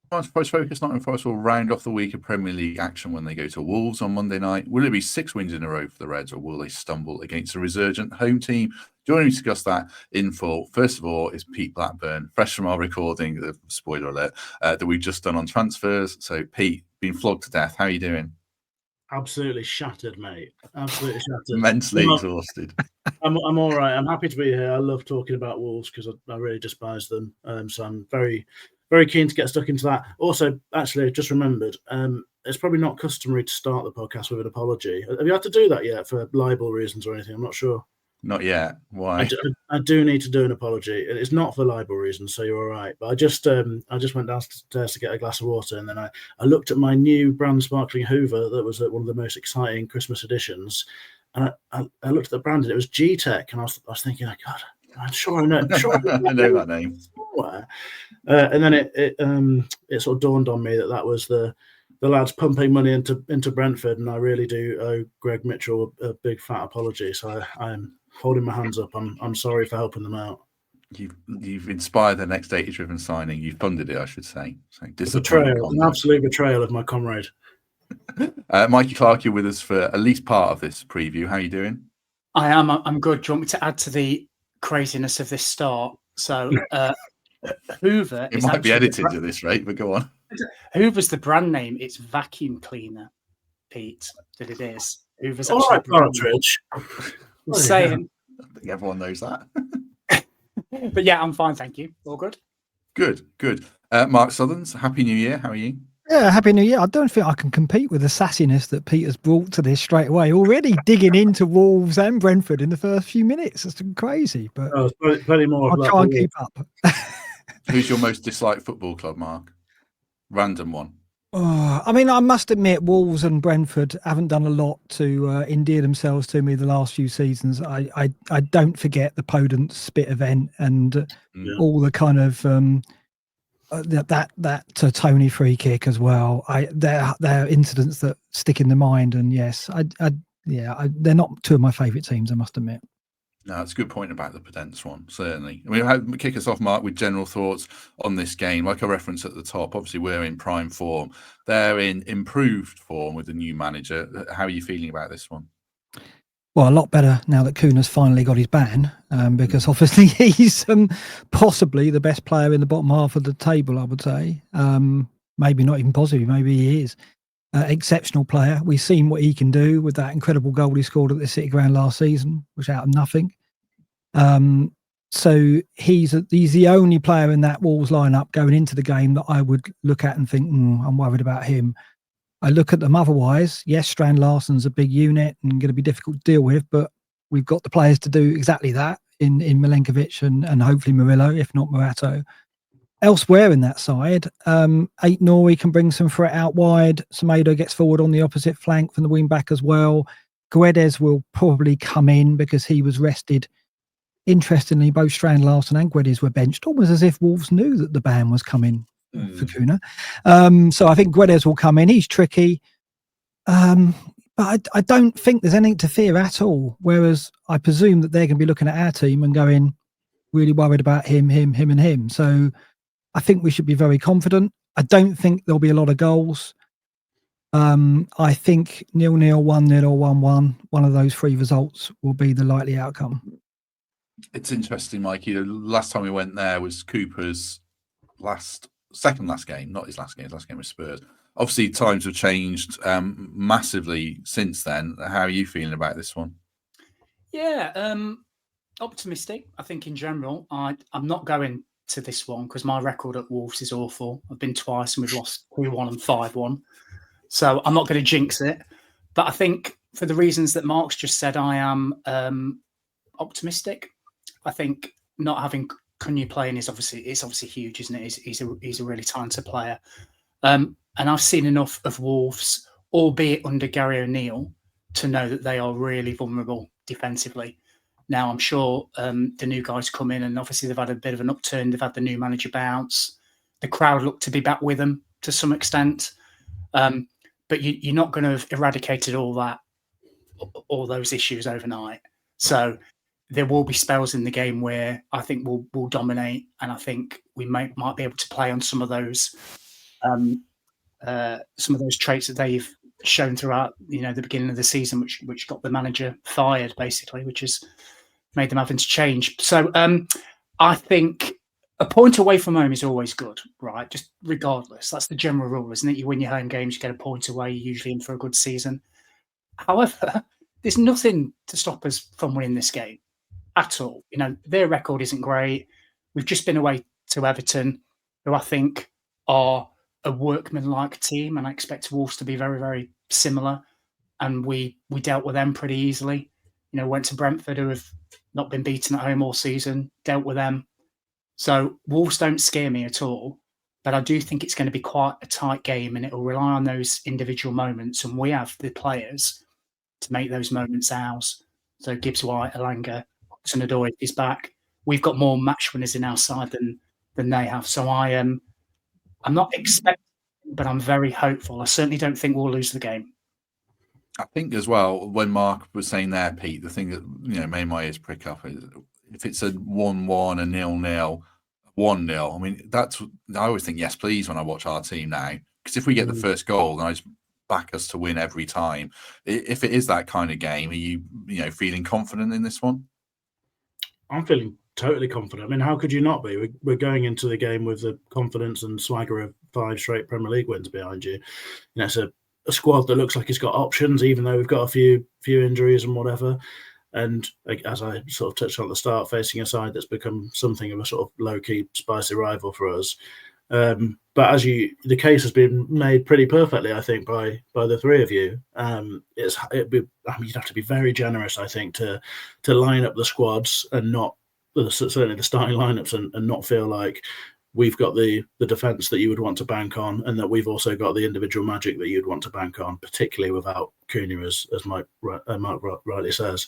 Post focus. Nottingham Forest will round off the week of Premier League action when they go to Wolves on Monday night. Will it be 6 wins in a row for the Reds, or will they stumble against a resurgent home team? Joining me to discuss that in full, first of all, is Pete Blackburn, fresh from our recording, spoiler alert, that we've just done on transfers. So, Pete, been flogged to death. How are you doing? Absolutely shattered, mate. Absolutely shattered. Mentally exhausted. I'm all right. I'm happy to be here. I love talking about Wolves because I really despise them. So I'm very, very keen to get stuck into that. Also, actually, I just remembered, it's probably not customary to start the podcast with an apology. Have you had to do that yet for libel reasons or anything? I'm not sure. Not yet. Why? I do need to do an apology. It's not for libel reasons, so you're all right. But I just went downstairs to get a glass of water, and then I looked at my new brand sparkling Hoover that was one of the most exciting Christmas editions, and I looked at the brand and it was G-Tech, and I was thinking, oh God, I'm sure I know. I know that name. And then it sort of dawned on me that was the lads pumping money into Brentford, and I really do owe Greg Mitchell a big fat apology. So I'm holding my hands up. I'm sorry for helping them out. You've inspired the next data-driven signing. You've funded it, I should say. So betrayal, an absolute betrayal of my comrade. Mikey Clarke, you're with us for at least part of this preview. How are you doing? I am. I'm good. Do you want me to add to the craziness of this start? So Hoover. It might be edited at this rate, but go on. Hoover's the brand name. It's vacuum cleaner, Pete. That it is. Hoover's all right, Partridge. Saying. I think everyone knows that. But yeah, I'm fine, thank you. All good. Good. Mark Sutherns, Happy New Year. How are you? Yeah, Happy New Year. I don't think I can compete with the sassiness that Peter's brought to this straight away. Already digging into Wolves and Brentford in the first few minutes. It's crazy, but plenty more. I'll try and keep up. Who's your most disliked football club, Mark? Random one. Oh, I mean, I must admit, Wolves and Brentford haven't done a lot to endear themselves to me the last few seasons. I don't forget the Podence spit event and all the kind of that Tony free kick as well. They're incidents that stick in the mind. And yes, they're not two of my favourite teams, I must admit. No, that's a good point about the Podence one, certainly. I mean, kick us off, Mark, with general thoughts on this game. Like I referenced at the top, obviously we're in prime form. They're in improved form with the new manager. How are you feeling about this one? Well, a lot better now that Kuna's finally got his ban, because obviously he's possibly the best player in the bottom half of the table, I would say. Maybe not even possibly, maybe he is. Exceptional player. We've seen what he can do with that incredible goal he scored at the City Ground last season, which out of nothing. So he's the only player in that Wolves lineup going into the game that I would look at and think, I'm worried about him. I look at them otherwise. Yes, Strand Larsen's a big unit and going to be difficult to deal with, but we've got the players to do exactly that in Milenkovic and hopefully Murillo, if not Morato. Elsewhere in that side, Ait-Nouri can bring some threat out wide. Semedo gets forward on the opposite flank from the wing back as well. Guedes will probably come in because he was rested. Interestingly, both Strand Larsen and Guedes were benched, almost as if Wolves knew that the ban was coming for Kuna. So I think Guedes will come in. He's tricky. But I don't think there's anything to fear at all. Whereas I presume that they're going to be looking at our team and going, really worried about him, and him. So I think we should be very confident. I don't think there'll be a lot of goals. I think 0-0, 1-0 or 1-1, one of those three results will be the likely outcome. It's interesting, Mikey. The last time we went there was Cooper's second last game, not his last game. His last game was Spurs. Obviously, times have changed massively since then. How are you feeling about this one? Yeah, optimistic. I think in general, I'm not going to this one because my record at Wolves is awful. I've been twice and we've lost 3-1 and 5-1. So I'm not going to jinx it. But I think for the reasons that Mark's just said, I am optimistic. I think not having Cunha playing is obviously huge, isn't it? He's a really talented player. And I've seen enough of Wolves, albeit under Gary O'Neill, to know that they are really vulnerable defensively. Now, I'm sure the new guys come in and obviously they've had a bit of an upturn. They've had the new manager bounce. The crowd look to be back with them to some extent. But you're not going to have eradicated all those issues overnight. So there will be spells in the game where I think we'll dominate, and I think we might be able to play on some of those some of those traits that they've shown throughout, the beginning of the season, which got the manager fired, basically, which has made them having to change. So I think a point away from home is always good, right? Just regardless. That's the general rule, isn't it? You win your home games, you get a point away, you're usually in for a good season. However, there's nothing to stop us from winning this game at all. Their record isn't great. We've just been away to Everton, who I think are a workmanlike team, and I expect Wolves to be very, very similar. And we dealt with them pretty easily. Went to Brentford, who have not been beaten at home all season, dealt with them. So Wolves don't scare me at all, but I do think it's going to be quite a tight game, and it will rely on those individual moments, and we have the players to make those moments ours. So Gibbs White, Elanga, Hudson-Odoi is back. We've got more match winners in our side than they have. So I'm not expecting, but I'm very hopeful. I certainly don't think we'll lose the game. I think as well, when Mark was saying there, Pete, the thing that made my ears prick up is if it's a 1-1, a 0-0, 1-0. I mean, I always think yes, please when I watch our team now, because if we get the first goal, then I just back us to win every time. If it is that kind of game, are you feeling confident in this one? I'm feeling totally confident. I mean, how could you not be? We're going into the game with the confidence and swagger of 5 straight Premier League wins behind you. It's a squad that looks like it's got options, even though we've got a few injuries and whatever. And as I sort of touched on at the start, facing a side that's become something of a sort of low-key, spicy rival for us. But the case has been made pretty perfectly, I think, by the three of you. You'd have to be very generous, I think, to line up the squads and not certainly the starting lineups and not feel like we've got the defence that you would want to bank on, and that we've also got the individual magic that you'd want to bank on, particularly without Cunha, as Mark rightly says.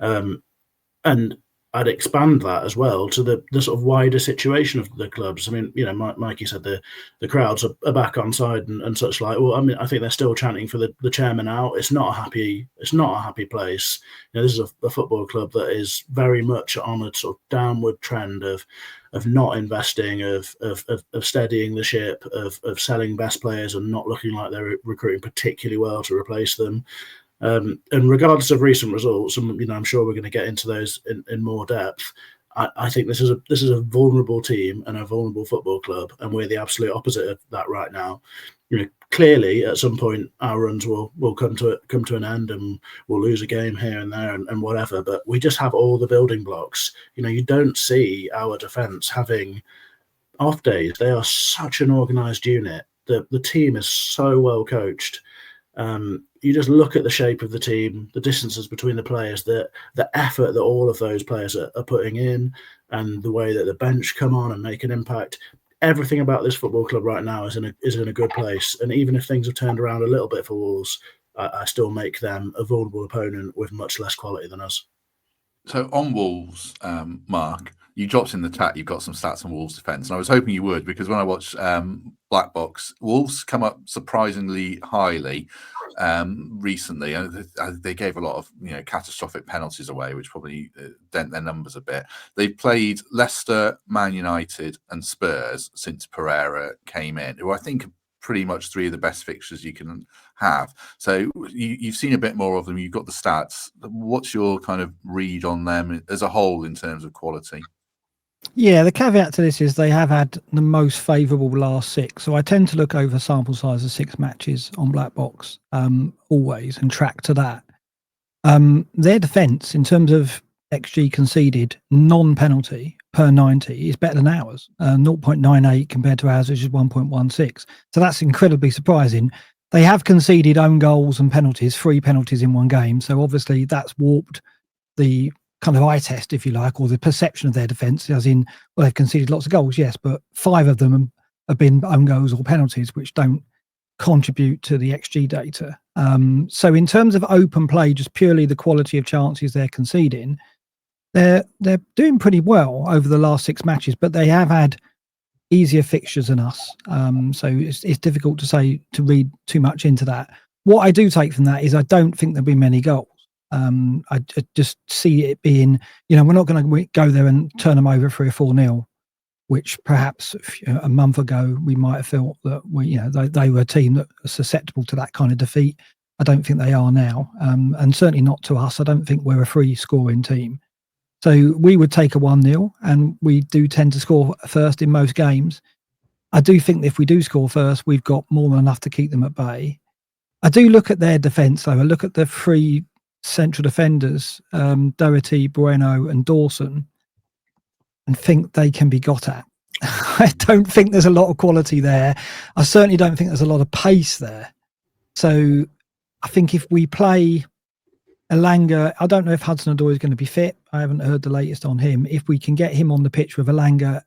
And I'd expand that as well to the sort of wider situation of the clubs. I mean, Mikey said the crowds are back on side and such like. Well, I mean, I think they're still chanting for the chairman out. It's not a happy place. This is a football club that is very much on a sort of downward trend of not investing, of steadying the ship, of selling best players and not looking like they're recruiting particularly well to replace them. And regardless of recent results, and I'm sure we're going to get into those in more depth. I think this is a vulnerable team and a vulnerable football club, and we're the absolute opposite of that right now. Clearly, at some point, our runs will come to an end, and we'll lose a game here and there and whatever. But we just have all the building blocks. You don't see our defence having off days. They are such an organised unit. The team is so well coached. You just look at the shape of the team, the distances between the players, the effort that all of those players are putting in, and the way that the bench come on and make an impact. Everything about this football club right now is in a good place. And even if things have turned around a little bit for Wolves, I still make them a vulnerable opponent with much less quality than us. So on Wolves, Mark, you dropped in the chat, you've got some stats on Wolves defence, and I was hoping you would, because when I watched Black Box, Wolves come up surprisingly highly recently. They gave a lot of catastrophic penalties away, which probably dent their numbers a bit. They've played Leicester, Man United and Spurs since Pereira came in, who I think are pretty much 3 of the best fixtures you can have. So you've seen a bit more of them, you've got the stats. What's your kind of read on them as a whole in terms of quality? Yeah, the caveat to this is they have had the most favourable last 6. So I tend to look over sample size of 6 matches on Black Box always and track to that. Their defence in terms of XG conceded non-penalty per 90 is better than ours, 0.98 compared to ours, which is 1.16. So that's incredibly surprising. They have conceded own goals and penalties, 3 penalties in one game. So obviously that's warped the kind of eye test, if you like, or the perception of their defence, as in, well, they've conceded lots of goals, yes, but 5 of them have been own goals or penalties, which don't contribute to the XG data. So in terms of open play, just purely the quality of chances they're conceding, they're doing pretty well over the last 6 matches, but they have had easier fixtures than us. So it's difficult to read too much into that. What I do take from that is I don't think there'll be many goals. I just see it being, we're not going to go there and turn them over 3 or 4-0. which perhaps a month ago we might have felt that they were a team that was susceptible to that kind of defeat. I don't think they are now, and certainly not to us. I don't think we're a free scoring team. So we would take a 1-0, and we do tend to score first in most games. I do think that if we do score first, we've got more than enough to keep them at bay. I do look at their defence, though. I look at the three central defenders, Doherty, Bueno and Dawson, and think they can be got at. I don't think there's a lot of quality there. I certainly don't think there's a lot of pace there. So I think if we play Elanga, I don't know if Hudson-Odoi is going to be fit. I haven't heard the latest on him. If we can get him on the pitch with Elanga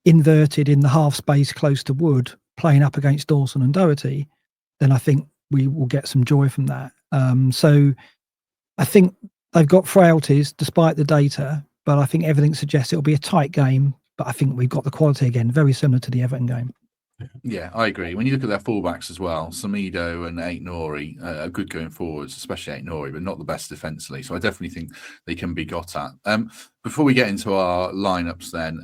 inverted in the half space close to Wood, playing up against Dawson and Doherty, then I think we will get some joy from that. So I think they've got frailties despite the data, but I think everything suggests it'll be a tight game. But I think we've got the quality again, very similar to the Everton game. Yeah, I agree. When you look at their fullbacks as well, Samido and Aït-Nouri are good going forwards, especially Aït-Nouri, but not the best defensively. So I definitely think they can be got at. Before we get into our lineups, then,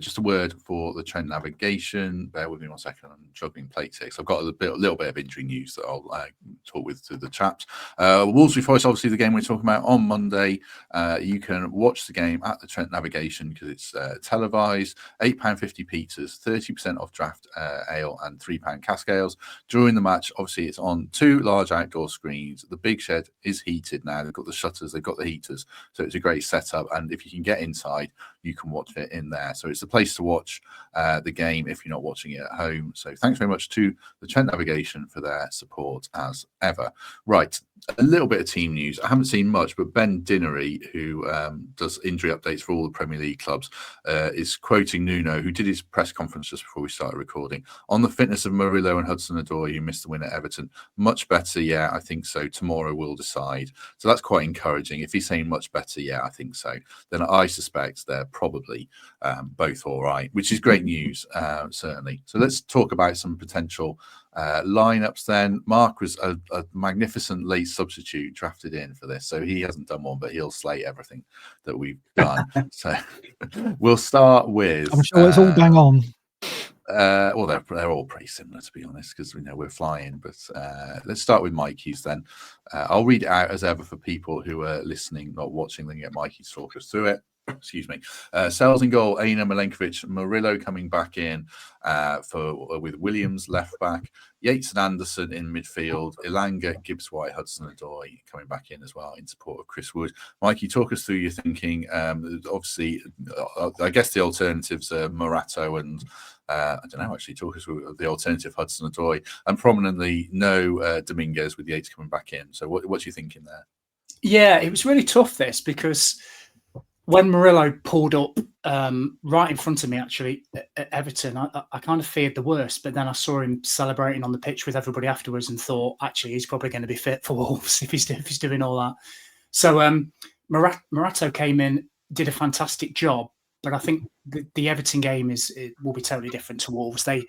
just a word for the Trent navigation. Bear with me 1 second. I'm juggling plates here. So I've got a little bit of injury news that I'll talk with to the chaps. Wolves Forest, obviously the game we're talking about on Monday. You can watch the game at the Trent navigation because it's televised. £8.50 pizzas, 30% off draft ale and £3 cask ales. During the match, obviously it's on 2 large outdoor screens. The big shed is heated now. They've got the shutters, they've got the heaters. So it's a great setup. And if you can get inside, you can watch it in there. So it's the place to watch the game if you're not watching it at home. So thanks very much to the Trent Navigation for their support as ever. Right, a little bit of team news. I haven't seen much, but Ben Dinnery, who does injury updates for all the Premier League clubs, is quoting Nuno, who did his press conference just before we started recording, on the fitness of Murillo and Hudson-Odoi, who missed the win at Everton. Much better, yeah, I think so. Tomorrow we'll decide. So that's quite encouraging. If he's saying much better, yeah, I think so, then I suspect they're probably both all right, which is great news, certainly. So let's talk about some potential lineups then. Mark was a magnificent late substitute drafted in for this, so he hasn't done one, but he'll slate everything that we've done. So we'll start with, I'm sure it's all bang on. Well, they're all pretty similar, to be honest, because we know we're flying. But let's start with Mikey's then. I'll read it out as ever for people who are listening, not watching. Then get Mikey to talk us through it. Excuse me. Sales in goal, Aina Milenkovic, Murillo coming back in with Williams left back, Yates and Anderson in midfield, Elanga, Gibbs-White, Hudson-Odoi coming back in as well in support of Chris Wood. Mikey, talk us through your thinking. Obviously, I guess the alternatives are Morato and I don't know, actually, talk us through the alternative Hudson-Odoi, and prominently no Dominguez with Yates coming back in. So what's your thinking there? Yeah, it was really tough, this, because when Murillo pulled up right in front of me, actually, at Everton, I kind of feared the worst, but then I saw him celebrating on the pitch with everybody afterwards and thought, actually, he's probably going to be fit for Wolves if he's doing all that. So Morato came in, did a fantastic job, but I think the Everton game will be totally different to Wolves. They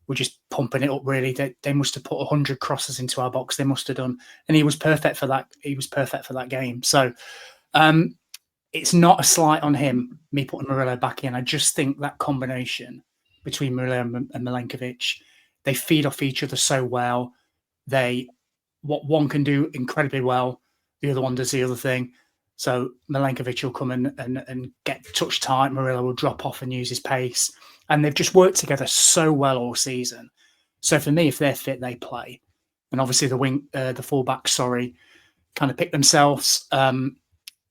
were just pumping it up, really. They must have put 100 crosses into our box. They must have done, and he was perfect for that. He was perfect for that game. So it's not a slight on him, me putting Murillo back in. I just think that combination between Murillo and Milenkovic, they feed off each other so well. What one can do incredibly well, the other one does the other thing. So Milenkovic will come in and get touch tight. Murillo will drop off and use his pace. And they've just worked together so well all season. So for me, if they're fit, they play. And obviously the fullback, kind of pick themselves.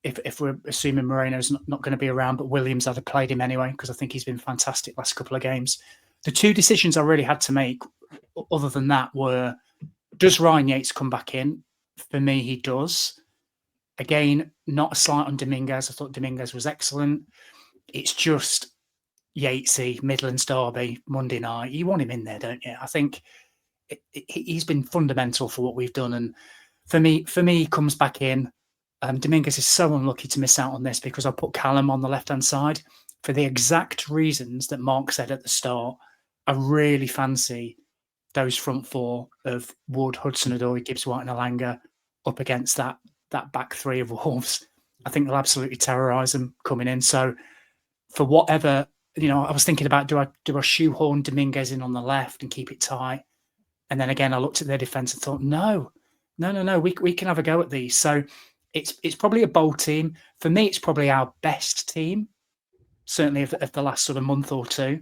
If we're assuming Moreno's not going to be around, but Williams, I'd have played him anyway because I think he's been fantastic last couple of games. The two decisions I really had to make, other than that, were, does Ryan Yates come back in? For me, he does. Again, not a slight on Dominguez. I thought Dominguez was excellent. It's just Yatesy, Midlands derby, Monday night. You want him in there, don't you? I think he's been fundamental for what we've done. And for me, he comes back in. Dominguez is so unlucky to miss out on this because I put Callum on the left-hand side for the exact reasons that Mark said at the start. I really fancy those front four of Wood, Hudson-Odoi, Gibbs-White and Elanga up against that back three of Wolves. I think they'll absolutely terrorise them coming in. So for whatever I was thinking about do I shoehorn Dominguez in on the left and keep it tight? And then again, I looked at their defence and thought, no, we can have a go at these. So it's probably a bold team. For me, it's probably our best team, certainly of the last sort of month or two.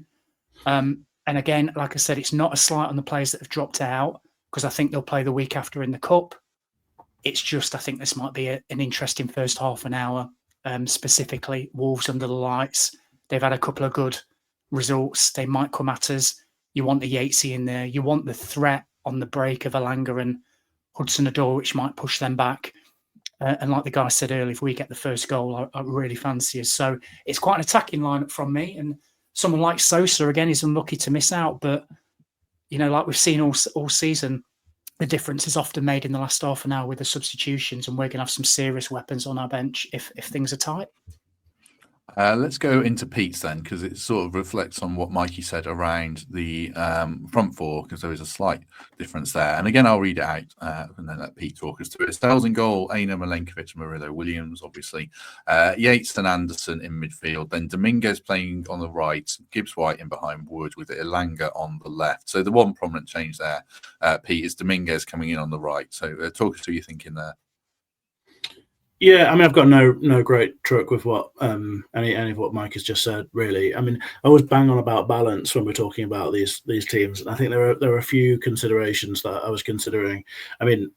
And again, like I said, it's not a slight on the players that have dropped out, because I think they'll play the week after in the Cup. It's just, I think this might be an interesting first half an hour, specifically Wolves under the lights. They've had a couple of good results. They might come at us. You want the Yatesy in there. You want the threat on the break of Elanga and Hudson-Odoi, which might push them back. And like the guy said earlier, if we get the first goal, I really fancy us. So it's quite an attacking lineup from me. And someone like Sosa, again, is unlucky to miss out. But, like we've seen all season, the difference is often made in the last half an hour with the substitutions, and we're going to have some serious weapons on our bench if things are tight. Let's go into Pete's then, because it sort of reflects on what Mikey said around the front four, because there is a slight difference there. And again, I'll read it out and then let Pete talk us through it. Stells in goal, Aina, Milenkovic, Murillo, Williams, obviously. Yates and Anderson in midfield. Then Dominguez playing on the right, Gibbs White in behind Wood with Elanga on the left. So the one prominent change there, Pete, is Dominguez coming in on the right. So talk us through your thinking there. Yeah, I mean, I've got no great truck with what any of what Mike has just said, really. I mean, I always bang on about balance when we're talking about these teams, and I think there are a few considerations that I was considering. I mean,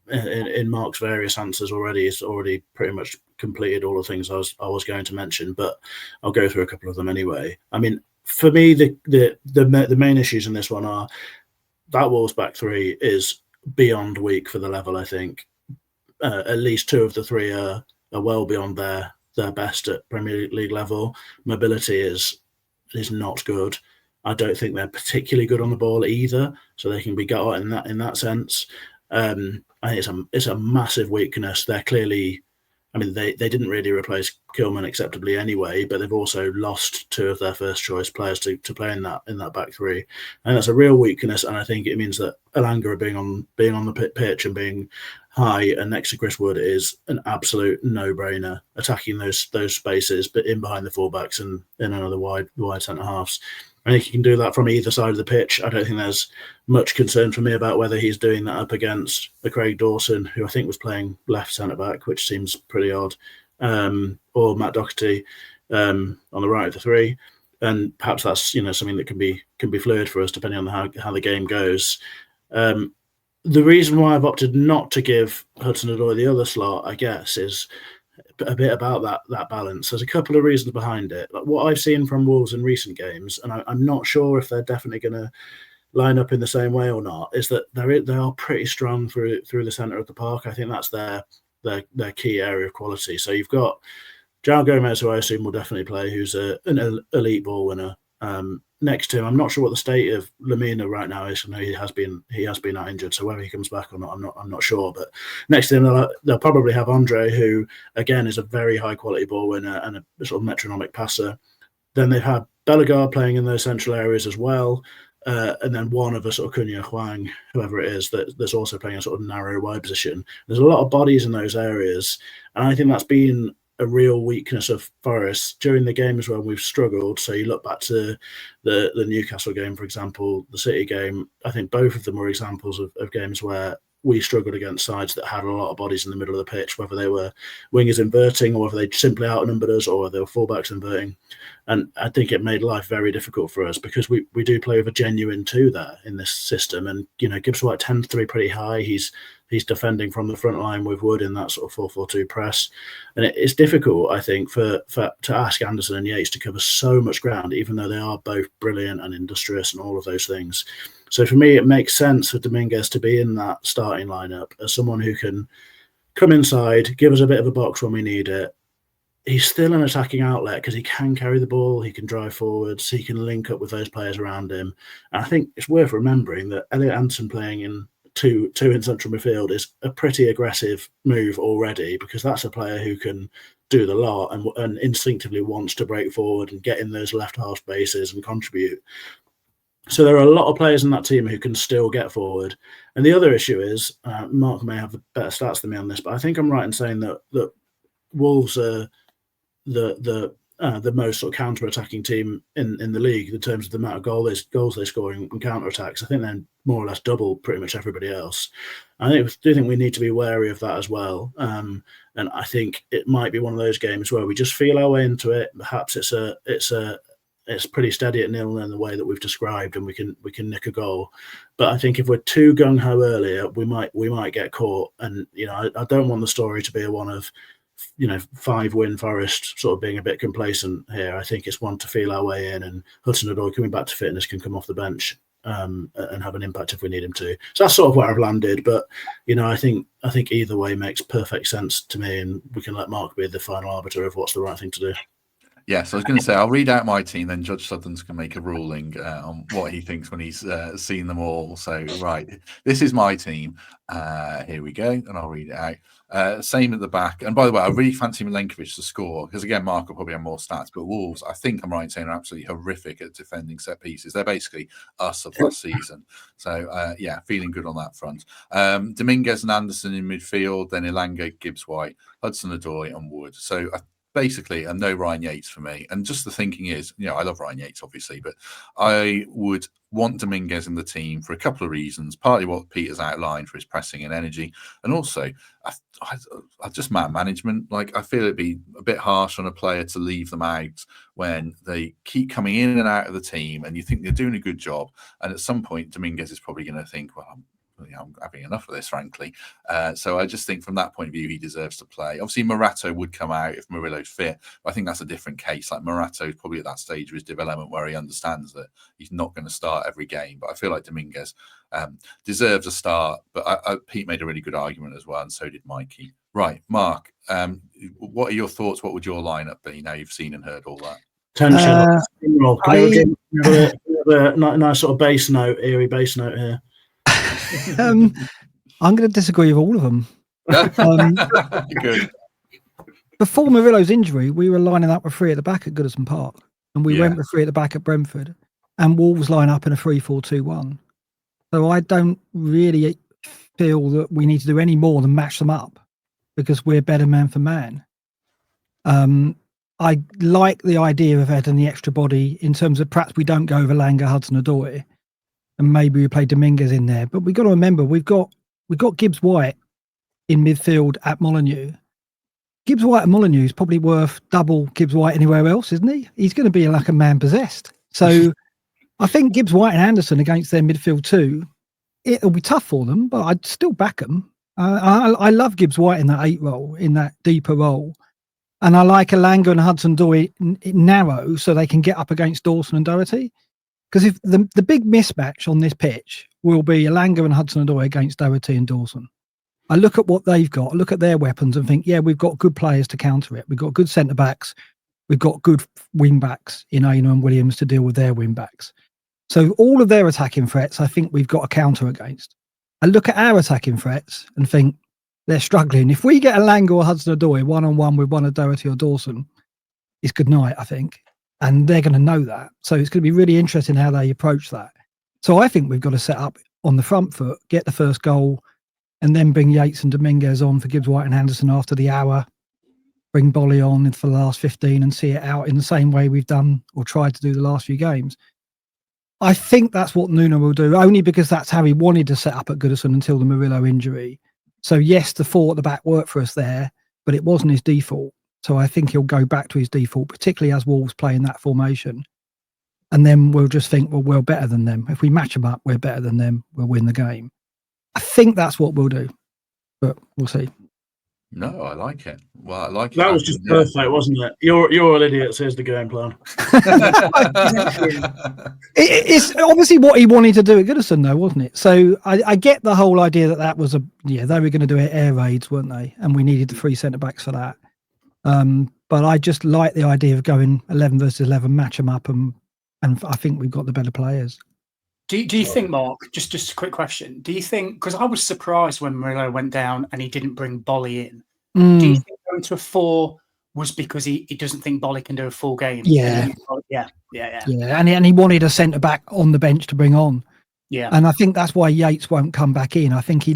in Mark's various answers already, he's already pretty much completed all the things I was going to mention, but I'll go through a couple of them anyway. I mean, for me, the main issues in this one are that Wolves back three is beyond weak for the level, I think. At least two of the three are well beyond their best at Premier League level. Mobility is not good. I don't think they're particularly good on the ball either, so they can be got in that sense. I think it's a massive weakness. They're clearly, I mean, they didn't really replace Kilman acceptably anyway, but they've also lost two of their first choice players to play in that back three, and that's a real weakness. And I think it means that Elanga being on the pitch and being high and next to Chris Wood is an absolute no-brainer, attacking those spaces, but in behind the fullbacks and in another wide centre halves. I think he can do that from either side of the pitch. I don't think there's much concern for me about whether he's doing that up against the Craig Dawson, who I think was playing left centre back, which seems pretty odd, or Matt Doherty on the right of the three. And perhaps that's something that can be fluid for us depending on how the game goes. The reason why I've opted not to give Hudson-Odoi the other slot, I guess, is a bit about that balance. There's a couple of reasons behind it. Like what I've seen from Wolves in recent games, and I'm not sure if they're definitely going to line up in the same way or not, is that they are pretty strong through the centre of the park. I think that's their key area of quality. So you've got João Gomez, who I assume will definitely play, who's an elite ball winner. Next to him, I'm not sure what the state of Lamina right now is. I know he has been out injured, so whether he comes back or not, I'm not sure. But next to him, they'll probably have Andre, who again is a very high quality ball winner and a sort of metronomic passer. Then they've had Bellegarde playing in those central areas as well, and then one of a sort of Cunha, Huang, whoever it is, that's also playing a sort of narrow wide position. There's a lot of bodies in those areas, and I think that's been a real weakness of Forest during the games when we've struggled. So you look back to the Newcastle game, for example, the City game. I think both of them were examples of games where we struggled against sides that had a lot of bodies in the middle of the pitch, whether they were wingers inverting or whether they simply outnumbered us or they were fullbacks inverting. And I think it made life very difficult for us because we do play with a genuine two there in this system. And, Gibbs White tends to be pretty high. He's defending from the front line with Wood in that sort of 4-4-2 press. And it's difficult, I think, to ask Anderson and Yates to cover so much ground, even though they are both brilliant and industrious and all of those things. So for me, it makes sense for Dominguez to be in that starting lineup as someone who can come inside, give us a bit of a box when we need it. He's still an attacking outlet because he can carry the ball, he can drive forwards, he can link up with those players around him. And I think it's worth remembering that Elliot Anderson playing in two in central midfield is a pretty aggressive move already, because that's a player who can do the lot and instinctively wants to break forward and get in those left half spaces and contribute. So there are a lot of players in that team who can still get forward. And the other issue is, Mark may have better stats than me on this, but I think I'm right in saying that Wolves are the the most sort of counter-attacking team in the league in terms of the amount of goals they score in counter-attacks. I think they're more or less double pretty much everybody else. I do think we need to be wary of that as well. And I think it might be one of those games where we just feel our way into it. Perhaps it's pretty steady at 0-0 in the way that we've described, and we can nick a goal. But I think if we're too gung ho earlier, we might get caught. And I don't want the story to be a one of 5-win Forest sort of being a bit complacent here. I think it's one to feel our way in, and Hudson-Odoi coming back to fitness can come off the bench and have an impact if we need him to. So that's sort of where I've landed. But I think either way makes perfect sense to me, and we can let Mark be the final arbiter of what's the right thing to do. Yes, I was going to say, I'll read out my team, then Judge Sutherns can make a ruling on what he thinks when he's seen them all. So, right, this is my team. Here we go, and I'll read it out. Same at the back. And by the way, I really fancy Milenkovic to score, because again, Mark will probably have more stats, but Wolves, I think I'm right in saying, are absolutely horrific at defending set pieces. They're basically us of last season. So, yeah, feeling good on that front. Dominguez and Anderson in midfield, then Elanga, Gibbs-White, Hudson-Odoi and Wood. So, basically, and no Ryan Yates for me. And just the thinking is, I love Ryan Yates, obviously, but I would want Dominguez in the team for a couple of reasons. Partly what Peter's outlined for his pressing and energy. And also, I just man management. Like, I feel it'd be a bit harsh on a player to leave them out when they keep coming in and out of the team and you think they're doing a good job. And at some point, Dominguez is probably going to think, well, I'm having enough of this, frankly. So I just think from that point of view, he deserves to play. Obviously, Morato would come out if Murillo's fit. But I think that's a different case. Like, Morato is probably at that stage of his development where he understands that he's not going to start every game. But I feel like Dominguez deserves a start. But Pete made a really good argument as well, and so did Mikey. Right, Mark, what are your thoughts? What would your lineup be now you've seen and heard all that? Tension. Can we have a nice sort of bass note, eerie bass note here? I'm going to disagree with all of them. Good. Before Murillo's injury, we were lining up with 3 at the back at Goodison Park, and we went with 3 at the back at Brentford, and Wolves line up in a 3-4-2-1. So I don't really feel that we need to do any more than match them up, because we're better man for man. I like the idea of adding the extra body in terms of perhaps we don't go over Elanga, Hudson-Odoi, and maybe we play Dominguez in there. But we've got to remember, we've got Gibbs-White in midfield at Molineux. Gibbs-White at Molineux is probably worth double Gibbs-White anywhere else, isn't he? He's going to be like a man possessed. So I think Gibbs-White and Anderson against their midfield too, it'll be tough for them, but I'd still back them. I love Gibbs-White in that 8 role, in that deeper role. And I like Elanga and Hudson-Odoi narrow so they can get up against Dawson and Doherty. Because if the big mismatch on this pitch will be Elanga and Hudson-Odoi against Doherty and Dawson. I look at what they've got, look at their weapons and think, yeah, we've got good players to counter it. We've got good centre-backs. We've got good wing-backs in Aina and Williams to deal with their wing-backs. So all of their attacking threats, I think we've got a counter against. I look at our attacking threats and think they're struggling. If we get Elanga or Hudson-Odoi one-on-one with one of Doherty or Dawson, it's good night, I think. And they're going to know that. So it's going to be really interesting how they approach that. So I think we've got to set up on the front foot, get the first goal, and then bring Yates and Dominguez on for Gibbs-White and Anderson after the hour. Bring Bolly on for the last 15 and see it out in the same way we've done or tried to do the last few games. I think that's what Nuno will do, only because that's how he wanted to set up at Goodison until the Murillo injury. So yes, the 4 at the back worked for us there, but it wasn't his default. So I think he'll go back to his default, particularly as Wolves play in that formation. And then we'll just think, well, we're better than them. If we match them up, we're better than them. We'll win the game. I think that's what we'll do, but we'll see. No, I like it. Well, I like it. That was just perfect, wasn't it? You're all idiots. Here's the game plan. It's obviously what he wanted to do at Goodison, though, wasn't it? So I get the whole idea that was they were going to do air raids, weren't they? And we needed the 3 centre-backs for that. But I just like the idea of going 11 versus 11, match them up, and I think we've got the better players. Do you think, Mark, just a quick question, do you think, because I was surprised when Murillo went down and he didn't bring Bolly in, do you think going to a 4 was because he doesn't think Bolly can do a full game? Yeah. Yeah. And he wanted a centre-back on the bench to bring on. Yeah. And I think that's why Yates won't come back in. I think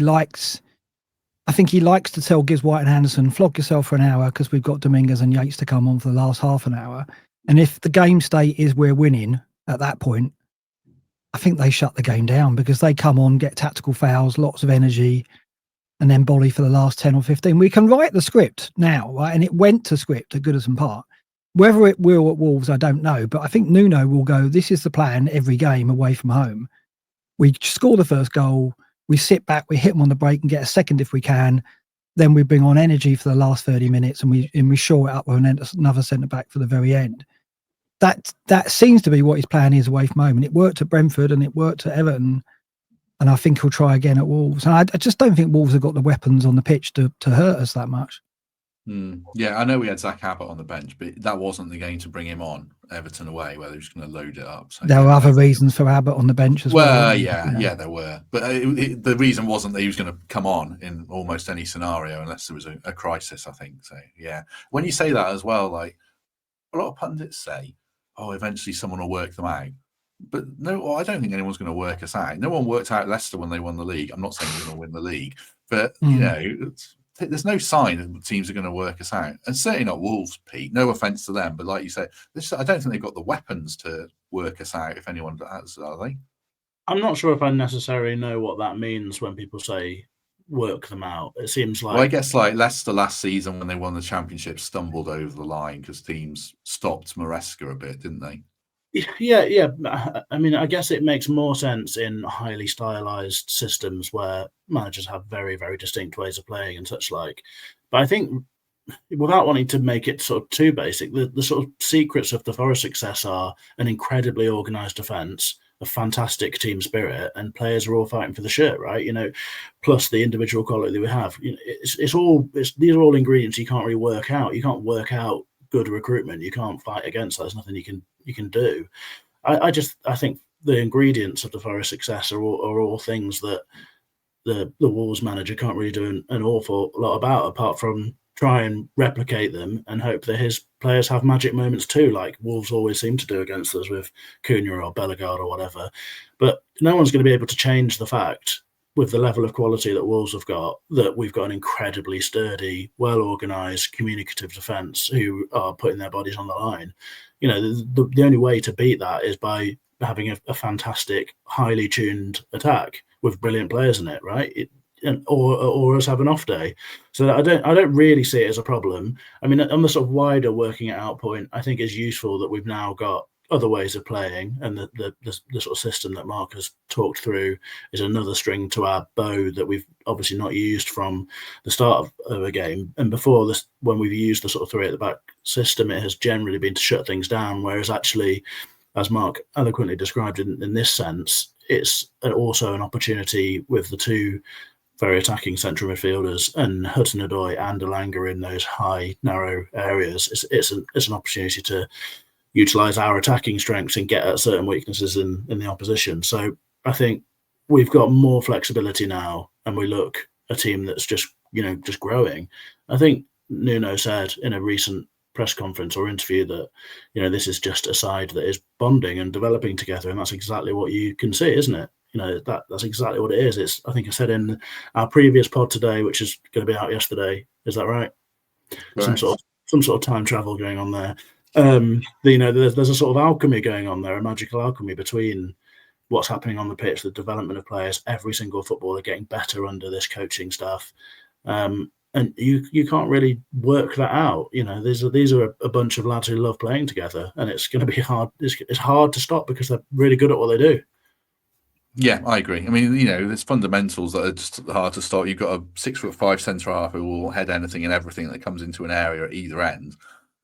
I think he likes to tell Gibbs White and Anderson, flog yourself for an hour because we've got Dominguez and Yates to come on for the last half an hour. And if the game state is we're winning at that point, I think they shut the game down because they come on, get tactical fouls, lots of energy, and then volley for the last 10 or 15. We can write the script now, right? And it went to script at Goodison Park. Whether it will at Wolves, I don't know. But I think Nuno will go, this is the plan every game away from home. We score the first goal, we sit back, we hit them on the break and get a second if we can. Then we bring on energy for the last 30 minutes and we shore it up with another centre-back for the very end. That seems to be what his plan is away from home. And it worked at Brentford and it worked at Everton. And I think he'll try again at Wolves. And I just don't think Wolves have got the weapons on the pitch to hurt us that much. Yeah, I know we had Zach Abbott on the bench, but that wasn't the game to bring him on, Everton away, where they were just going to load it up. So, there were other reasons for Abbott on the bench as well. Well, yeah, there were. But the reason wasn't that he was going to come on in almost any scenario unless there was a crisis, I think. So, yeah. When you say that as well, like a lot of pundits say, oh, eventually someone will work them out. But no, I don't think anyone's going to work us out. No one worked out Leicester when they won the league. I'm not saying we're going to win the league, but, you know, there's no sign that teams are going to work us out. And certainly not Wolves, Pete. No offence to them. But like you said, I don't think they've got the weapons to work us out if anyone does, are they? I'm not sure if I necessarily know what that means when people say work them out. It seems like... Well, I guess like Leicester last season when they won the championship stumbled over the line because teams stopped Maresca a bit, didn't they? Yeah. I mean, I guess it makes more sense in highly stylized systems where managers have very, very distinct ways of playing and such like. But I think, without wanting to make it sort of too basic, the sort of secrets of the Forest success are an incredibly organised defence, a fantastic team spirit, and players are all fighting for the shirt, right? You know, plus the individual quality that we have. You know, these are all ingredients you can't really work out. You can't work out good recruitment. You can't fight against that. There's nothing you can do. I think the ingredients of the Forest success are all things that the Wolves manager can't really do an awful lot about, apart from try and replicate them and hope that his players have magic moments too, like Wolves always seem to do against us with Cunha or Bellegarde or whatever. But no one's going to be able to change the fact, with the level of quality that Wolves have got, that we've got an incredibly sturdy, well-organised, communicative defence who are putting their bodies on the line. You know, the only way to beat that is by having a fantastic, highly tuned attack with brilliant players in it, right? Or us have an off day. So I don't really see it as a problem. I mean, on the sort of wider working it out point, I think it's useful that we've now got other ways of playing, and the sort of system that Mark has talked through is another string to our bow that we've obviously not used from the start of a game. And before this, when we've used the sort of 3 at the back system, it has generally been to shut things down, whereas actually, as Mark eloquently described in this sense, it's also an opportunity with the 2 very attacking central midfielders and Hudson-Odoi and Elanga in those high, narrow areas. It's an opportunity to utilise our attacking strengths and get at certain weaknesses in the opposition. So I think we've got more flexibility now, and we look a team that's just growing. I think Nuno said in a recent press conference or interview that, you know, this is just a side that is bonding and developing together, and that's exactly what you can see, isn't it? You know, that's exactly what it is. I think I said in our previous pod today, which is going to be out yesterday. Is that right? Some sort of time travel going on there. You know, there's a sort of alchemy going on there, a magical alchemy between what's happening on the pitch, the development of players. Every single footballer getting better under this coaching staff, and you can't really work that out. You know, these are a bunch of lads who love playing together, and it's going to be hard. It's hard to stop because they're really good at what they do. Yeah, I agree. I mean, you know, there's fundamentals that are just hard to stop. You've got a 6'5" centre half who will head anything and everything that comes into an area at either end.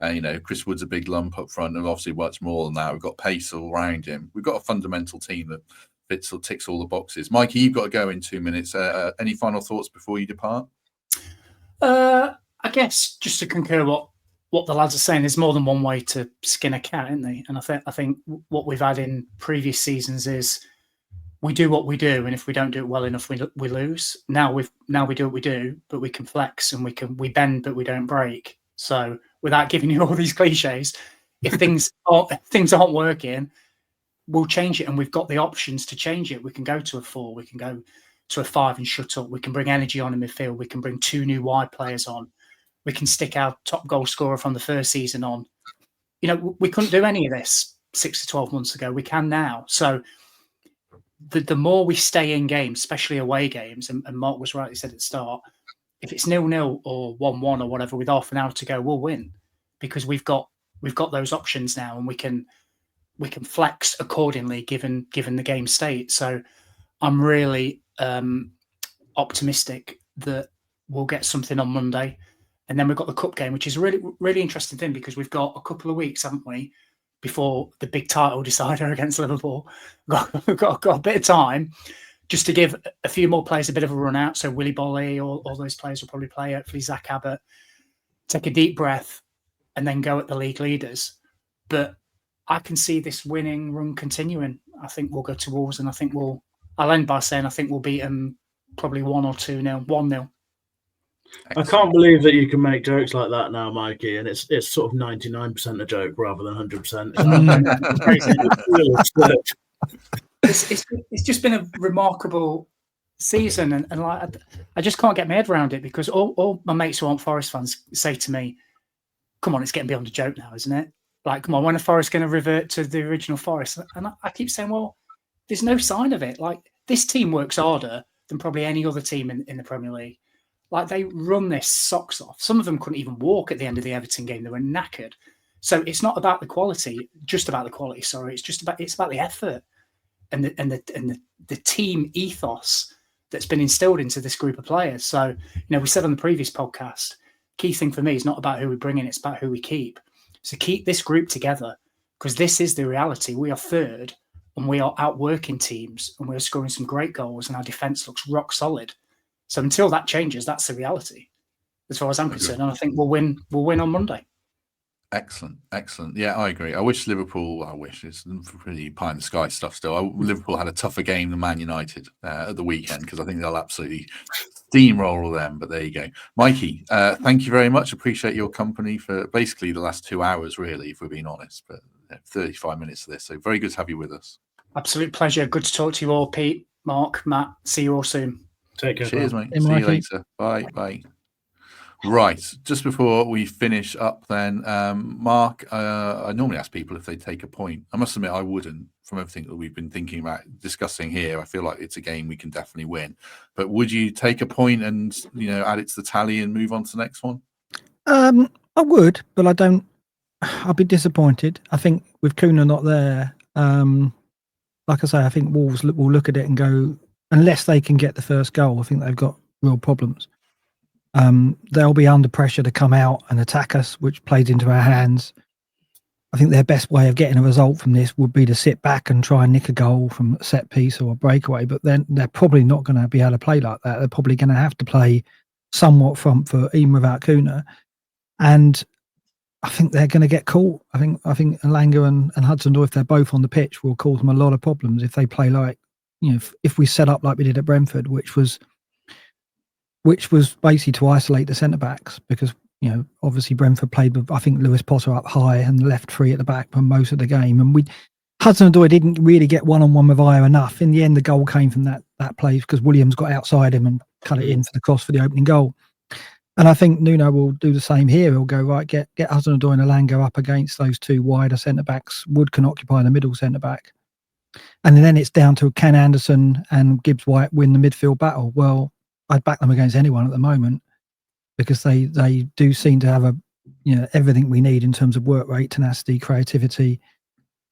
You know, Chris Wood's a big lump up front, and obviously much more than that. We've got pace all around him. We've got a fundamental team that fits or ticks all the boxes. Mikey, you've got to go in 2 minutes. Any final thoughts before you depart? I guess just to concur what the lads are saying, there's more than one way to skin a cat, isn't there? And I think what we've had in previous seasons is we do what we do, and if we don't do it well enough, we lose. Now we do what we do, but we can flex and we bend, but we don't break. So without giving you all these cliches, if things aren't working, we'll change it, and we've got the options to change it. We can go to a 4, we can go to a 5 and shut up. We can bring energy on in midfield. We can bring 2 new wide players on. We can stick our top goal scorer from the first season on. You know, we couldn't do any of this 6 to 12 months ago. We can now. So the more we stay in games, especially away games, and Mark was right, he said at the start, if it's 0-0 or 1-1 or whatever with half an hour to go, we'll win, because we've got those options now, and we can flex accordingly given the game state. So I'm really optimistic that we'll get something on Monday. And then we've got the cup game, which is a really, really interesting thing, because we've got a couple of weeks, haven't we, before the big title decider against Liverpool. We've got a bit of time just to give a few more players a bit of a run out. So Willy Bolly, all those players will probably play. Hopefully Zach Abbott, take a deep breath, and then go at the league leaders. But I can see this winning run continuing. I think we'll go to Wolves, and I'll end by saying I think we'll beat them probably 1 or 2-0, 1-0. I can't believe that you can make jokes like that now, Mikey, and it's sort of 99% a joke rather than 100%. It's just been a remarkable season, and like, I just can't get my head around it, because all my mates who aren't Forest fans say to me, "Come on, it's getting beyond a joke now, isn't it? Like, come on, when are Forest going to revert to the original Forest?" And I keep saying, well, there's no sign of it. Like, this team works harder than probably any other team in the Premier League. Like, they run their socks off. Some of them couldn't even walk at the end of the Everton game. They were knackered. So it's not about the quality, just about the quality. Sorry, it's about the effort and the team ethos that's been instilled into this group of players. So, you know, we said on the previous podcast, key thing for me is not about who we bring in, it's about who we keep. So keep this group together, because this is the reality. We are third, and we are outworking teams, and we're scoring some great goals, and our defence looks rock solid. So until that changes, that's the reality, as far as I'm concerned. And I think we'll win on Monday. Excellent. Yeah, I agree. I wish it's pretty pie in the sky stuff still. Liverpool had a tougher game than Man United at the weekend, because I think they'll absolutely steamroll them. But there you go. Mikey, thank you very much. Appreciate your company for basically the last 2 hours, really, if we're being honest. But 35 minutes of this. So very good to have you with us. Absolute pleasure. Good to talk to you all, Pete, Mark, Matt. See you all soon. Take care. Cheers, mate. Hey, See you Mikey. later. Bye. Right. Just before we finish up then, Mark, I normally ask people if they take a point. I must admit I wouldn't, from everything that we've been thinking about, discussing here. I feel like it's a game we can definitely win. But would you take a point and, you know, add it to the tally and move on to the next one? I would, but I don't. I'll be disappointed. I think with Kuna not there, like I say, I think Wolves will look at it and go, unless they can get the first goal, I think they've got real problems. They'll be under pressure to come out and attack us, which plays into our hands. I think their best way of getting a result from this would be to sit back and try and nick a goal from a set piece or a breakaway, but then they're probably not going to be able to play like that. They're probably going to have to play somewhat front foot, even without Kuna. And I think they're going to get caught. I think Elanga and Hudson-Odoi, if they're both on the pitch, will cause them a lot of problems if they play like, you know, if we set up like we did at Brentford, which was basically to isolate the centre backs, because, you know, obviously Brentford played with, I think, Lewis Potter up high and left 3 at the back for most of the game, and Hudson-Odoi didn't really get one-on-one with Ayer enough. In the end, the goal came from that play, because Williams got outside him and cut it in for the cross for the opening goal. And I think Nuno will do the same here. He'll go, right, get Hudson-Odoi and Elanga up against those 2 wider centre backs. Wood can occupy the middle centre back. And then it's down to, can Anderson and Gibbs-White win the midfield battle? Well, I'd back them against anyone at the moment, because they do seem to have everything we need in terms of work rate, tenacity, creativity.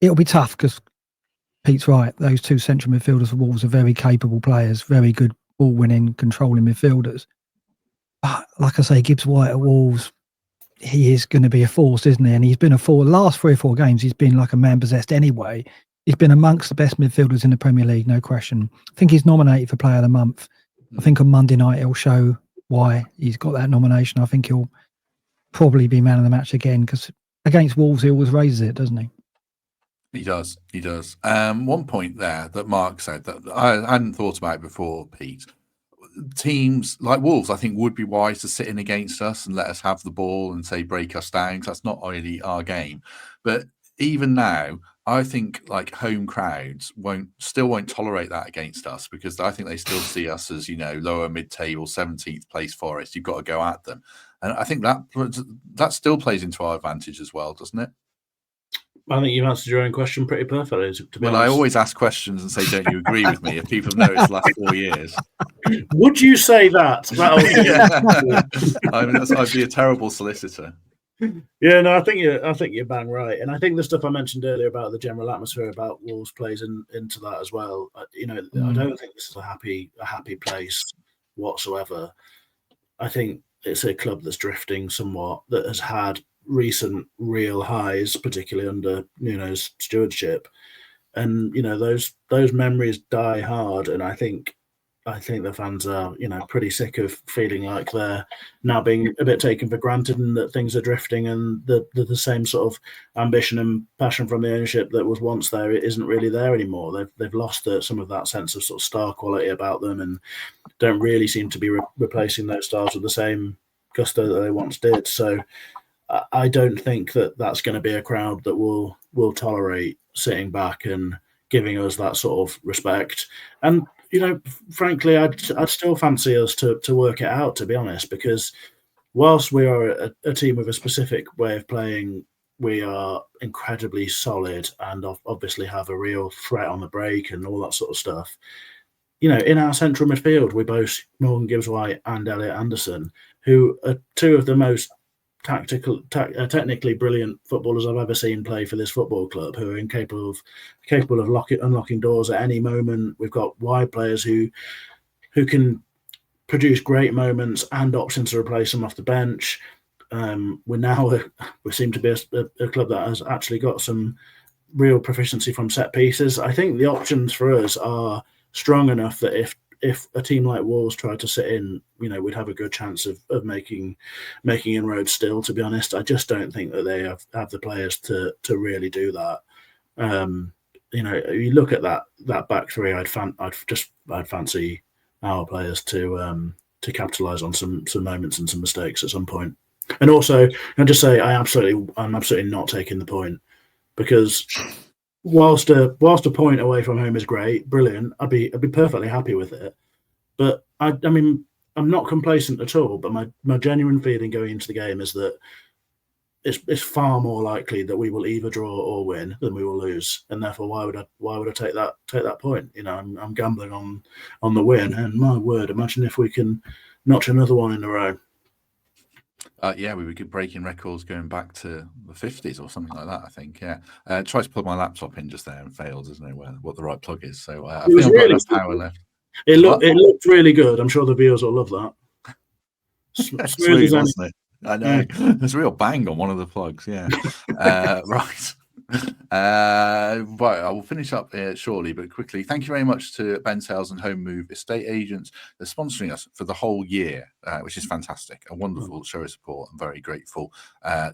It'll be tough, because Pete's right. Those 2 central midfielders for Wolves are very capable players, very good ball-winning, controlling midfielders. But like I say, Gibbs-White at Wolves, he is going to be a force, isn't he? And he's been last 3 or 4 games, he's been like a man possessed anyway. He's been amongst the best midfielders in the Premier League, no question. I think he's nominated for Player of the Month. I think on Monday night he'll show why he's got that nomination. I think he'll probably be man of the match again, because against Wolves he always raises it, doesn't he? He does. One point there that Mark said that I hadn't thought about before, Pete. Teams like Wolves, I think, would be wise to sit in against us and let us have the ball and say break us down, because that's not really our game. But even now, I think like home crowds won't tolerate that against us, because I think they still see us as, lower mid-table, 17th place Forest. You've got to go at them, and I think that still plays into our advantage as well, doesn't it? I think you've answered your own question pretty perfectly, to be honest. I always ask questions and say, "Don't you agree with me?" If people have noticed the last 4 years, would you say that? I'd be a terrible solicitor. Yeah, no, I think you're bang right, and I think the stuff I mentioned earlier about the general atmosphere about Wolves plays into that as well. I don't think this is a happy place whatsoever. I think it's a club that's drifting somewhat, that has had recent real highs, particularly under Nuno's stewardship, and those memories die hard. And I think the fans are pretty sick of feeling like they're now being a bit taken for granted, and that things are drifting, and the same sort of ambition and passion from the ownership that was once there, it isn't really there anymore. They've lost some of that sense of sort of star quality about them, and don't really seem to be replacing those stars with the same gusto that they once did. So I don't think that that's going to be a crowd that will tolerate sitting back and giving us that sort of respect. And frankly, I'd still fancy us to work it out, to be honest, because whilst we are a team with a specific way of playing, we are incredibly solid and obviously have a real threat on the break and all that sort of stuff. In our central midfield, we boast Morgan Gibbs-White and Elliot Anderson, who are two of the most technically brilliant footballers I've ever seen play for this football club, who are capable of unlocking doors at any moment. We've got wide players who can produce great moments and options to replace them off the bench. We seem to be a club that has actually got some real proficiency from set pieces. I think the options for us are strong enough that if a team like Wolves tried to sit in, we'd have a good chance of making inroads still, to be honest. I just don't think that they have the players to really do that. You look at that back three, I'd fancy our players to capitalise on some moments and some mistakes at some point. And also, I'll just say I'm absolutely not taking the point, because whilst a point away from home is great, brilliant, I'd be perfectly happy with it. But I mean, I'm not complacent at all. But my genuine feeling going into the game is that it's far more likely that we will either draw or win than we will lose. And therefore, why would I take that point? I'm gambling on the win. And my word, imagine if we can notch another one in a row. Yeah, we were breaking records going back to the 50s or something like that, I think. Yeah. Tries to plug my laptop in just there and fails, doesn't know what the right plug is. So I think I've got enough power left. It looked really good. I'm sure the viewers will love that. Smooth, wasn't it? I know. There's a real bang on one of the plugs. Yeah. Right. Right, I will finish up shortly, but quickly. Thank you very much to Ben Sales and Home Move Estate Agents. They're sponsoring us for the whole year, which is fantastic. A wonderful show of support. I'm very grateful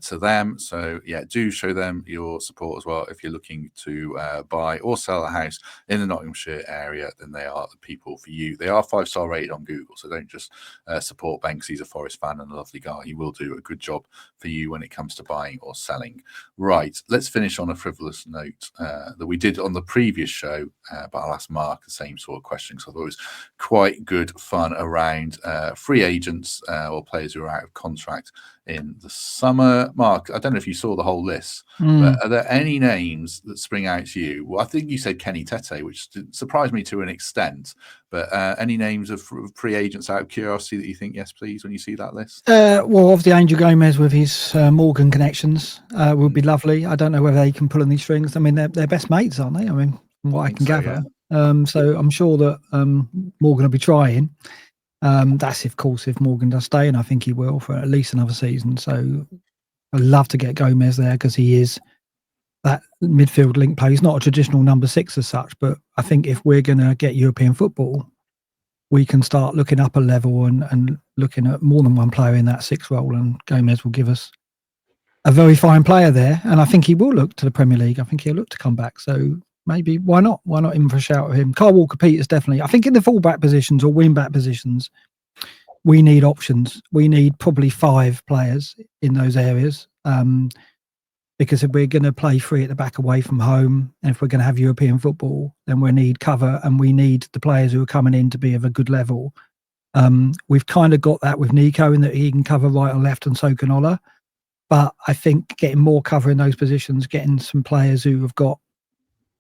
to them. So yeah, do show them your support as well. If you're looking to buy or sell a house in the Nottinghamshire area, then they are the people for you. They are 5-star rated on Google, so don't just support Ben because he's a Forest fan and a lovely guy. He will do a good job for you when it comes to buying or selling. Right, let's finish on a frivolous note that we did on the previous show, but I'll ask Mark the same sort of question because I thought it was quite good fun around free agents or players who are out of contract in the summer. Mark, I don't know if you saw the whole list, but are there any names that spring out to you? Well, I think you said Kenny Tete, which surprised me to an extent, but any names of free agents out of curiosity that you think, yes, please, when you see that list? Well, obviously Angel Gomez with his Morgan connections would be lovely. I don't know whether they can pull on these strings. I mean, they're best mates, aren't they? I mean, from what I can gather. Yeah. So I'm sure that Morgan will be trying. That's, of course, if Morgan does stay, and I think he will for at least another season. So I'd love to get Gomez there because he is that midfield link player. He's not a traditional number 6 as such, but I think if we're going to get European football, we can start looking up a level and looking at more than one player in that 6 role, and Gomez will give us a very fine player there. And I think he will look to the Premier League. I think he'll look to come back. So maybe why not? Why not in for a shout at him? Kyle Walker-Peters definitely. I think in the full-back positions or wing-back positions, we need options. We need probably 5 players in those areas. because if we're going to play free at the back away from home, and if we're going to have European football, then we need cover and we need the players who are coming in to be of a good level. We've kind of got that with Nico in that he can cover right or left, and so can Ola. But I think getting more cover in those positions, getting some players who have got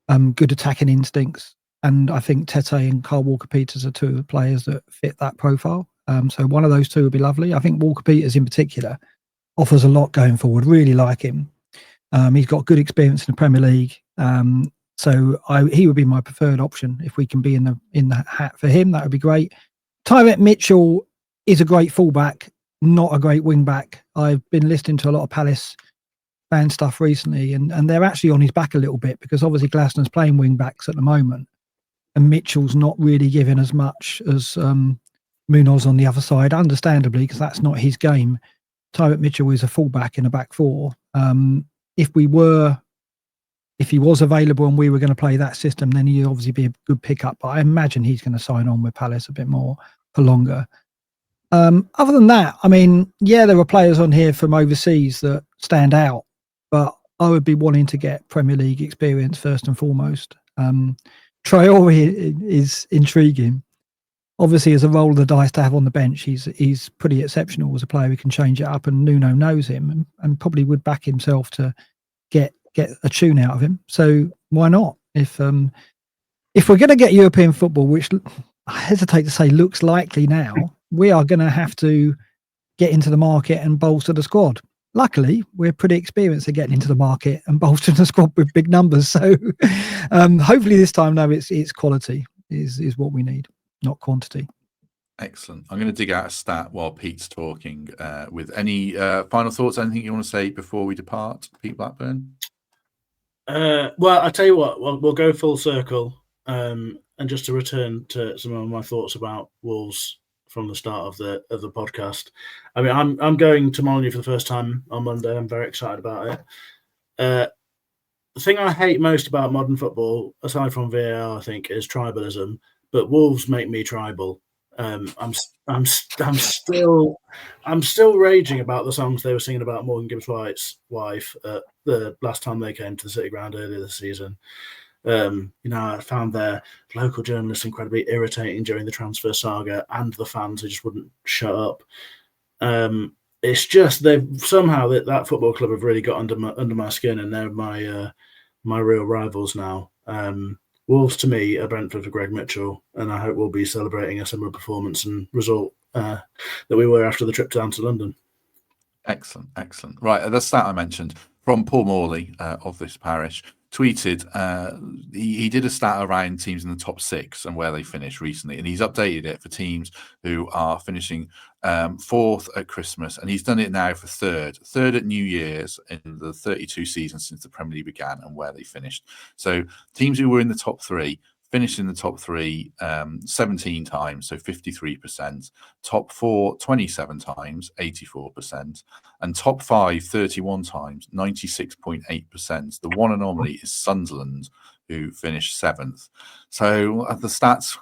good attacking instincts, and I think Tete and Kyle Walker-Peters are two of the players that fit that profile. So one of those two would be lovely. I think Walker-Peters in particular offers a lot going forward. Really like him. He's got good experience in the Premier League. So he would be my preferred option. If we can be in the hat for him, that would be great. Tyrone Mitchell is a great fullback, not a great wing back. I've been listening to a lot of Palace fan stuff recently, and they're actually on his back a little bit, because obviously Glaston's playing wing backs at the moment, and Mitchell's not really giving as much as Munoz on the other side, understandably, because that's not his game. Tyrone Mitchell is a fullback in a back four. If he was available and we were going to play that system, then he'd obviously be a good pickup. But I imagine he's going to sign on with Palace a bit more for longer. Other than that, I mean, yeah, there are players on here from overseas that stand out, but I would be wanting to get Premier League experience first and foremost. Traore is intriguing. Obviously, as a roll of the dice to have on the bench, he's pretty exceptional as a player who can change it up, and Nuno knows him and probably would back himself to get a tune out of him. So why not? If we're going to get European football, which I hesitate to say looks likely now, we are going to have to get into the market and bolster the squad. Luckily, we're pretty experienced at getting into the market and bolstering the squad with big numbers. So hopefully this time, no, it's quality is what we need, not quantity. Excellent. I'm going to dig out a stat while Pete's talking. With any final thoughts, anything you want to say before we depart, Pete Blackburn? Well, I tell you what, we'll go full circle. And just to return to some of my thoughts about Wolves from the start of the podcast. I mean, I'm going to Molineux for the first time on Monday. I'm very excited about it. The thing I hate most about modern football, aside from VAR, I think, is tribalism. But Wolves make me tribal. I'm still raging about the songs they were singing about Morgan Gibbs-White's wife the last time they came to the City Ground earlier this season. I found their local journalists incredibly irritating during the transfer saga, and the fans who just wouldn't shut up. It's just they've somehow that football club have really got under my skin, and they're my real rivals now. Wolves to me are Brentford for Greg Mitchell, and I hope we'll be celebrating a similar performance and result that we were after the trip down to London. Excellent. Right, the stat I mentioned from Paul Morley of this parish tweeted, he did a stat around teams in the top 6 and where they finished recently, and he's updated it for teams who are finishing 4th at Christmas, and he's done it now for third at New Year's in the 32 seasons since the Premier League began and where they finished. So teams who were in the top 3 finished in the top 3 17 times, so 53%, top 4 27 times, 84%, and top 5 31 times, 96.8%. The one anomaly is Sunderland, who finished 7th. So the stats,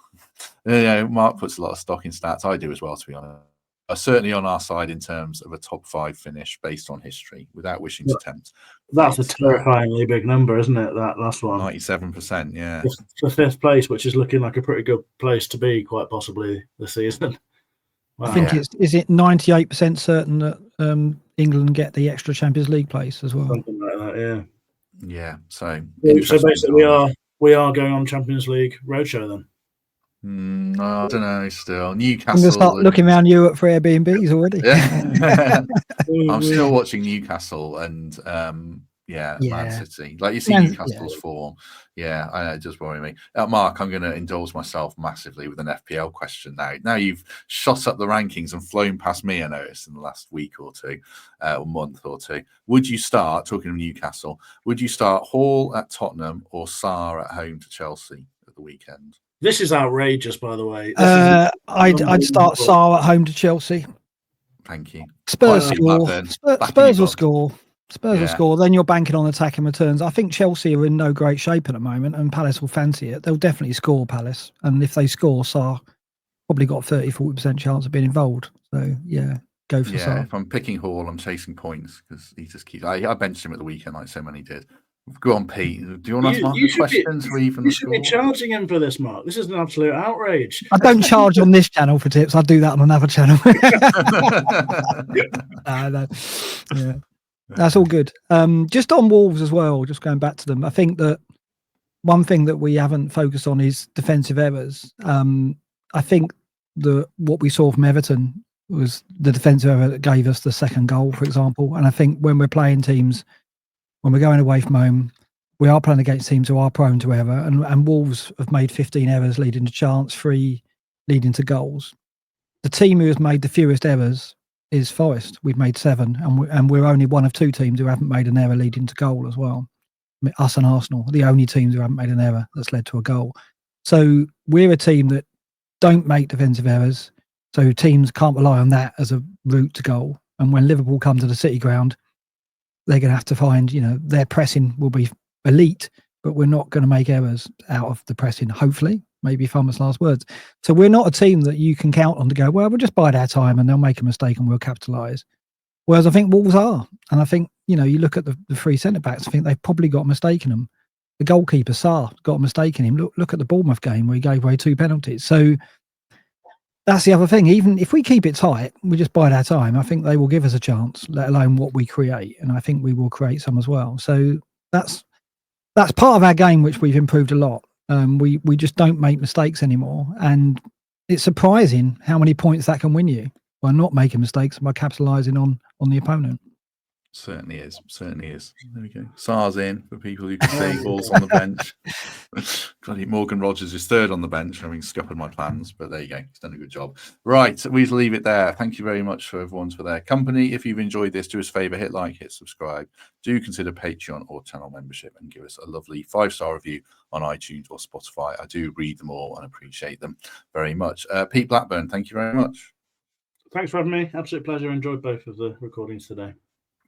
Mark puts a lot of stock in stats. I do as well, to be honest. Are certainly on our side in terms of a top 5 finish based on history, without wishing to tempt. That's a terrifyingly big number, isn't it? That last one, 97%, yeah. For 5th place, which is looking like a pretty good place to be, quite possibly this season. Wow. I think is it 98% certain that England get the extra Champions League place as well. Something like that, yeah. Yeah. So basically, we are going on Champions League roadshow then. I don't know. Still, Newcastle. I'm going to start looking around Europe for Airbnbs already. Yeah. I'm still watching Newcastle and Man City. Like you see Newcastle's form. Yeah, I know, it does worry me. Mark, I'm going to indulge myself massively with an FPL question now. Now you've shot up the rankings and flown past me, I noticed, in the last week or two, or month or two. Would you start, talking of Newcastle, would you start Hall at Tottenham or Sarr at home to Chelsea at the weekend? This is outrageous, by the way. I'd start Sarr at home to Chelsea. Thank you. Spurs score. Spurs will score. Spurs will score. Then you're banking on attacking returns. I think Chelsea are in no great shape at the moment, and Palace will fancy it. They'll definitely score, Palace. And if they score, Sarr probably got 30-40% chance of being involved. So, yeah. go for Yeah, Sarr. if I'm picking Hall, I'm chasing points because he just keeps. I benched him at the weekend like so many did. Go on, Pete. Do you want to ask Mark a question to even You the should be score? charging him for this, Mark. This is an absolute outrage. I don't charge on this channel for tips. I do that on another channel. No. Yeah, that's all good. Just on Wolves as well, just going back to them, I think that one thing that we haven't focused on is defensive errors. I think what we saw from Everton was the defensive error that gave us the second goal, for example. And I think when we're playing teams, when we're going away from home, we are playing against teams who are prone to error. And Wolves have made 15 errors leading to chance, 3 leading to goals. The team who has made the fewest errors is Forest. We've made 7, and we're only one of 2 teams who haven't made an error leading to goal as well. I mean, us and Arsenal are the only teams who haven't made an error that's led to a goal. So we're a team that don't make defensive errors. So teams can't rely on that as a route to goal. And when Liverpool come to the City ground, they're going to have to find, their pressing will be elite, but we're not going to make errors out of the pressing, hopefully. Maybe Farmer's last words. So we're not a team that you can count on to go, well, we'll just bide our time and they'll make a mistake and we'll capitalise. Whereas I think Wolves are. And I think, you look at the 3 centre-backs, I think they've probably got a mistake in them. The goalkeeper, Sarr, got a mistake in him. Look at the Bournemouth game where he gave away 2 penalties. So that's the other thing. Even if we keep it tight, we just bide our time. I think they will give us a chance, let alone what we create. And I think we will create some as well. So that's part of our game, which we've improved a lot. We just don't make mistakes anymore. And it's surprising how many points that can win you by not making mistakes and by capitalising on the opponent. Certainly is. There we go. Sarr's in for people who can see. Ball's on the bench. Bloody Morgan Rogers is 3rd on the bench, having scuppered my plans, but there you go. He's done a good job. Right, we'll leave it there. Thank you very much for everyone for their company. If you've enjoyed this, do us a favour, hit like, hit subscribe. Do consider Patreon or channel membership and give us a lovely 5-star review on iTunes or Spotify. I do read them all and appreciate them very much. Pete Blackburn, thank you very much. Thanks for having me. Absolute pleasure. Enjoyed both of the recordings today.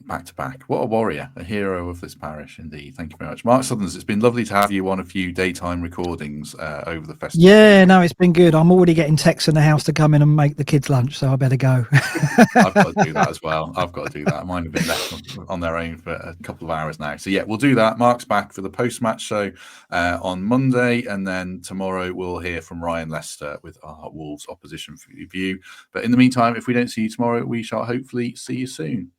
Back to back. What a warrior, a hero of this parish, indeed. Thank you very much. Mark Sutherns, it's been lovely to have you on a few daytime recordings over the festival. Yeah, no, it's been good. I'm already getting texts in the house to come in and make the kids lunch, so I better go. I've got to do that as well. Mine have been left on their own for a couple of hours now. So yeah, we'll do that. Mark's back for the post-match show on Monday, and then tomorrow we'll hear from Ryan Lester with our Wolves opposition review. But in the meantime, if we don't see you tomorrow, we shall hopefully see you soon.